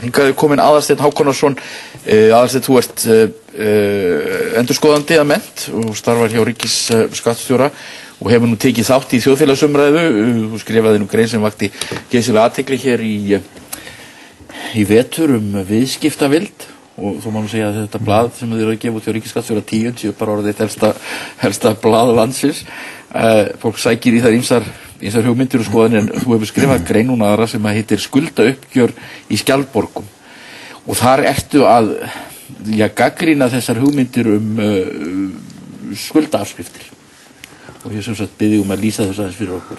Hingað kominn Aðalsteinn Hákonarson. Aðalsteinn, þú ert endurskoðandi að mennt og starfar hjá ríkisskattstjóra og hefur nú tekið þátt í þjóðfélagsumræðu. Þú skrifaði nú grein sem vakti geysilega athygli hér í vetur viðskiptavild og þú má nú segja að þetta blað sem þið eru að gefa út hjá ríkisskattstjóra 10 séu bara orðið helsta blað landsins. Fólk sækir í þær ýmsar hugmyndir og skoðanir, en þú hefur skrifað grein núna aðra sem heitir Skuldauppgjör í Skjaldborgum og þar ertu að gagnrýna þessar hugmyndir skuldaafskriftir og ég sem sagt bið þig að lýsa þess aðeins fyrir okkur.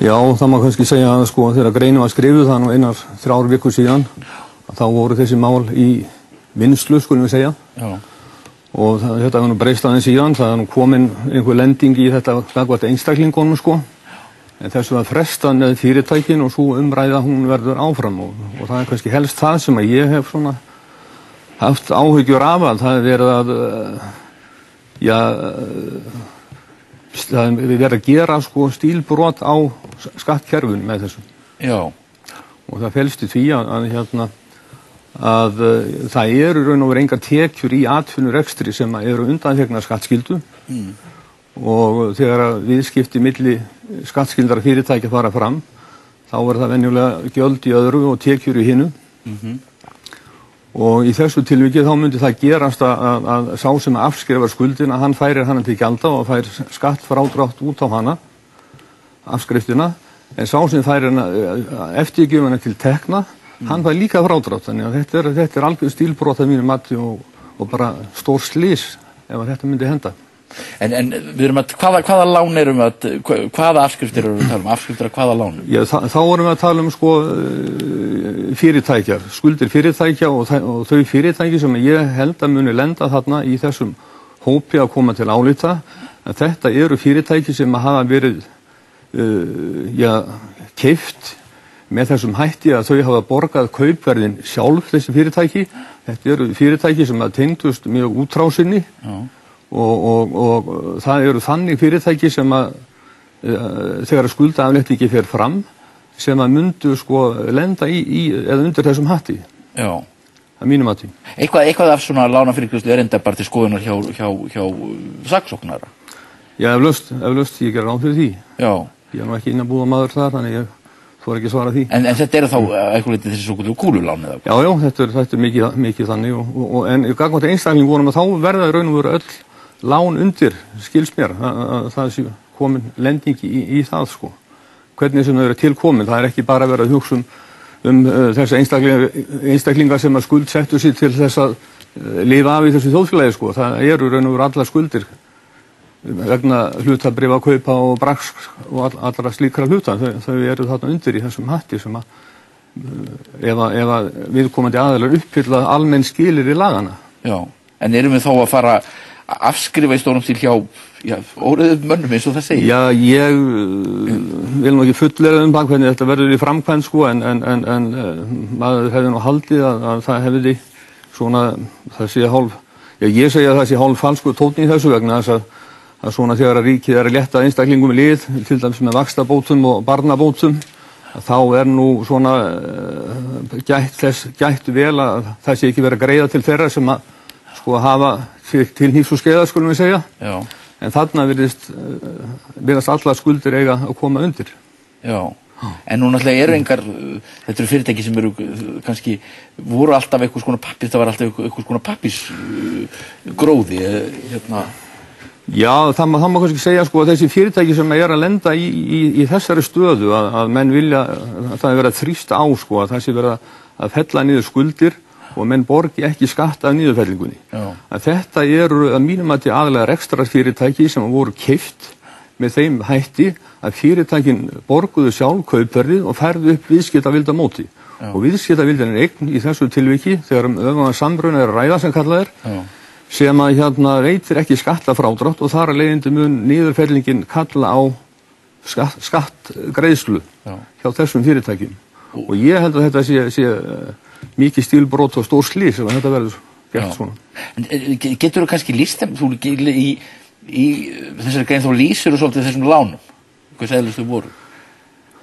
Já, það má kannski segja að sko þegar greinin var skrifuð það nú einar 3 vikur síðan þá voru þessi mál í vinnslu, skulum við segja. Já. Og þetta var nú breyst aðeins síðan, það er nú komin einhver lending í þetta gagnvart einstaklingunum sko. En þessu var frestað með fyrirtækin og svo umræða hún verður áfram og það er kannski helst það sem að ég hef svona haft áhyggjur af að það er verið að það er verið að gera sko stílbrot á skattkerfinu með þessu. Já. Og það felst í því að það eru raun og veru engar tekjur í atvinnurekstri sem eru undanþegnar skattskyldu. Og þegar viðskipti milli skattskyldara fyrirtækja fara fram þá er það venjulega gjöld í öðru og tekjur í hinu. Og í þessu tilviki þá myndi það gerast að sá sem afskrifar skuldina hann færir hana til gjalda og fær skattfrádrátt út á hana afskriftina, en sá sem færir hana eftirgjöfuna til tekna hann fær líka frádrátt, þannig að þetta er algjör stílbrot að mínu mati og bara stór slys ef að þetta myndi henda. En við erum að, hvaða lán erum við hvaða afskriftir erum við að tala afskriftir af hvaða lánum? Já, þá erum við að tala sko fyrirtækjar, skuldir fyrirtækja og þau fyrirtæki sem ég held að muni lenda þarna í þessum hópi að koma til álita, að þetta eru fyrirtæki sem hafa verið keypt með þessum hætti að þau hafa borgað kaupverðin sjálf þessi fyrirtæki. Þetta eru fyrirtæki sem að tengdust mjög útrásinni. Já. Og það eru þannig fyrirtæki sem að þegar skuldaafléttingi fer fram sem að myndu sko lenda eða undir þessum hatti. Já. Að mínu mati. Eitthvað af svona lánafyrirgreiðslu er enda bara til skoðunar hjá saksóknara? Já, eflaust, ég ger ráð fyrir því. Já. Ég er nú ekki innanbúða maður þar, þannig ég þori ekki að svara því. En þetta eru þá eitthvað litið þessi svo kúlulán eða? Já, þetta er mikið þannig en gagnvart einstakling vorum að þá verða í raun og veru öll lán undir, skilst mér, að það sé komin lending í það sko. Hvernig sem þau eru tilkomin, það er ekki bara verið að hugsa þessa einstaklingar sem að skuldsettu sig til þess að lifa af í þessu þjóðfélagi sko. Það eru raun og veru allar skuldir vegna hlutabréfa kaupa og braks og allra slíkra hluta. Þau eru þarna undir í þessum hatti sem að ef að viðkomandi aðilar uppfylla almenn skilyrði lagana. Já, en erum við þá að fara afskrifa í stórum stíl hjá óreiðum mönnum eins og það segir? Já, ég vil nú ekki fullera hvernig þetta verður í framkvæmd sko, en maður hefði nú haldið að það hefði svona, það sé hálf, ég segi að það sé hálf falskur tónn í þessu vegna þess að svona þegar að ríkið er að létta einstaklingum í lið, til dæmis með vaxtabótum og barnabótum, þá er nú svona gætt vel að það sé ekki verið að greiða til þeirra sem að sko hafa til hnífs og skeiða, skulum við segja. Já. En þarna virðast allar skuldir eiga að koma undir. Já. En nú náttúrulega eru þetta eru fyrirtæki sem eru kannski, voru alltaf eitthvað svona pappís, það var alltaf eitthvað svona pappísgróði, Já, það má kannski segja sko að þessi fyrirtæki sem er að lenda í þessari stöðu að menn vilja, það er verið að þrýsta á sko að það sé verið að fella niður skuldir og menn borgi ekki skatt af niðurfellingunni. Að þetta eru að mínum að aðalega rekstrarfyrirtæki sem voru keypt með þeim hætti að fyrirtækin borguðu sjálf kaupverðið og færðu upp viðskiptavilda móti. Og viðskiptavildin er eign í þessu tilviki þegar öfgan samruna er að ræða sem kallað er, sem að veitir ekki skattafrádrátt og þar að leiðandi mun niðurfellingin kalla á skattgreiðslu hjá þessum fyrirtækjum. Og ég held að þetta sé mikið stílbrot og stór slys ef þetta verður gert svona. En getur þú kannski lýst þeim, þú í þessari grein þá lýsir þú svolítið þessum lánum, hvað sæðilegustu voru?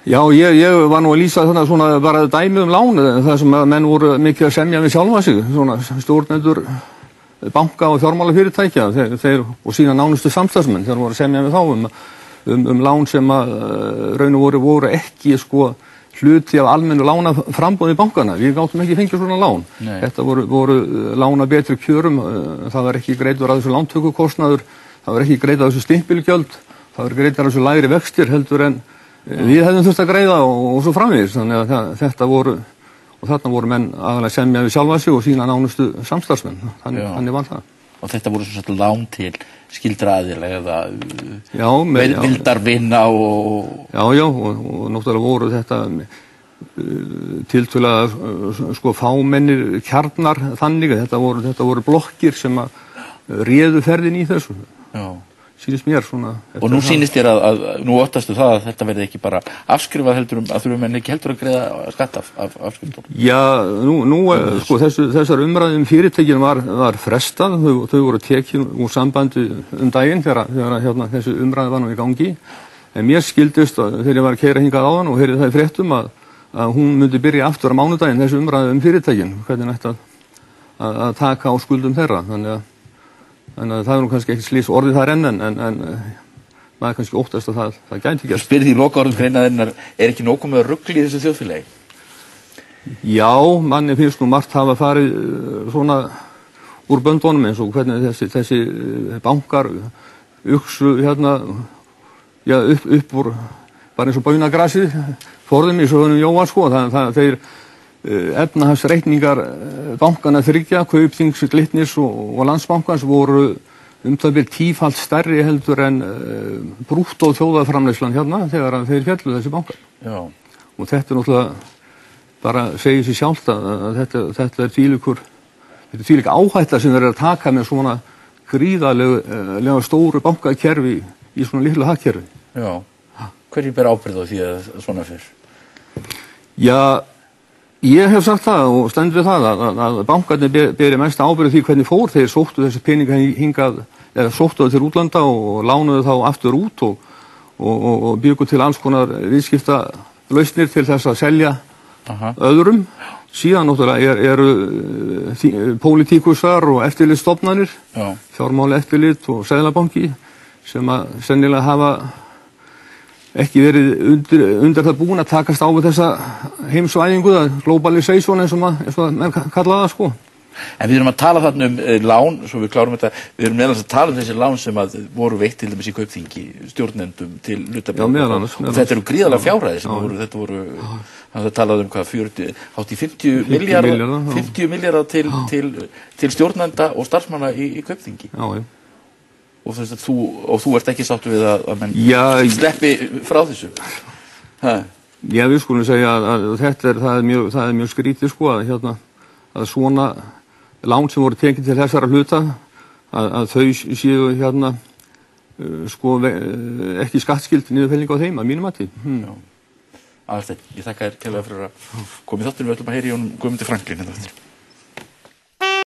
Já, ég var nú að lýsa þarna svona bara dæmi lán, það sem að menn voru mikið að semja við sjálfa sig, svona stjórnendur banka og fjármálafyrirtækja, þeir og sína nánustu samstarfsmenn, þeir voru að semja við þá lán sem að raun og voru ekki sko hluti af almennu lánaframboði bankana. Við gáttum ekki fengið svona lán. Nei. Þetta voru lána betri kjörum, það var ekki greiddur að þessu lántökukostnaður, það var ekki greiddur að þessu stimpilgjöld, það var greiddur að þessu lægri vextir heldur en við hefðum þurft að greiða og svo framvegis. Þannig að þarna voru menn aðalega semja við sjálfa sig og sína nánustu samstarfsmenn. Þannig var það. Og þetta voru svo svolítið lán til skyldra aðila eða vildarvinna og... Já, og náttúrulega voru þetta tiltölulega sko fámennir kjarnar þannig að þetta voru blokkir sem að réðu ferðin í þessu. Já. Sýnist mér svona... Og nú sýnist þér að nú óttastu það að þetta verði ekki bara afskrifað heldur að þurfum menn ekki heldur að greiða skatt af afskriftum? Já, nú sko þessar umræðum fyrirtækjum var frestað, þau voru tekin úr sambandi daginn þegar þessi umræði var nú í gangi. En mér skildist þegar ég var að keyra hingað áðan og heyrði það í fréttum að hún myndi byrja aftur á mánudaginn þessi umræði fyrirtækjum, hvernig ætti að taka á skuldum þeirra, þannig að það nú kannski ekki slís orðið þar en maður kannski óttast að það gæti ekki. Þú spyrði í lokaorðum greinarinnar, ekki nóg komið að rugli í þessu þjóðfélagi? Já, manni finnst nú margt hafa farið svona úr böndunum eins og hvernig þessi bankar uksu upp úr bara eins og baunagrasið forðum í sögunum Jóa sko, þeir efnahagsreikningar bankana þriggja, Kaupþings, Glitnis og Landsbankans voru það bil tífalt stærri heldur en brúttó þjóðarframleiðslan þegar þeir féllu þessi bankar. Já. Og þetta náttúrulega bara segir sér sjálft að þetta þvílík áhætta sem þeir að taka með svona gríðarlega stóru bankakerfi í svona litlu hagkerfi. Já. Hverjir ber ábyrgð á því að svona fyrr? Já, ég hef sagt það og stend við það að bankarnir beri mest ábyrgð því hvernig fór þeir sóttu þessi peninga hingað eða sóttu það til útlanda og lánuðu þá aftur út og byggu til alls konar viðskiptalausnir til þess að selja öðrum. Síðan náttúrulega eru pólitíkusar og eftirlitsstofnanir, fjármálaeftirlit og seðlabanki sem að sennilega hafa ekki verið undir það búin að takast á við þessa heimsvæðingu, globalization eins og menn kalla það sko. En við erum að tala þarna lán, svo við klárum þetta, við erum meðal að tala þessi lán sem að voru veitt til dæmis í Kaupþingi, stjórnendum til hlutabréfa. Og þetta eru gríðarlega fjárhæðir sem þetta voru, það talaði hvað, 50 milljarða til stjórnenda og starfsmanna í Kaupþingi. Já. Og þú ert ekki sáttur við að menn sleppi frá þessu? Já, við skulum segja að það er mjög skrítið sko að svona lán sem voru tekin til þessara hluta að þau séu sko ekki skattskyld niðurfelling á þeim að mínum mati. Aðalsteinn, ég þakka þér kærlega fyrir að koma í þáttinn, við ætlum að heyra í honum Guðmundi Franklín.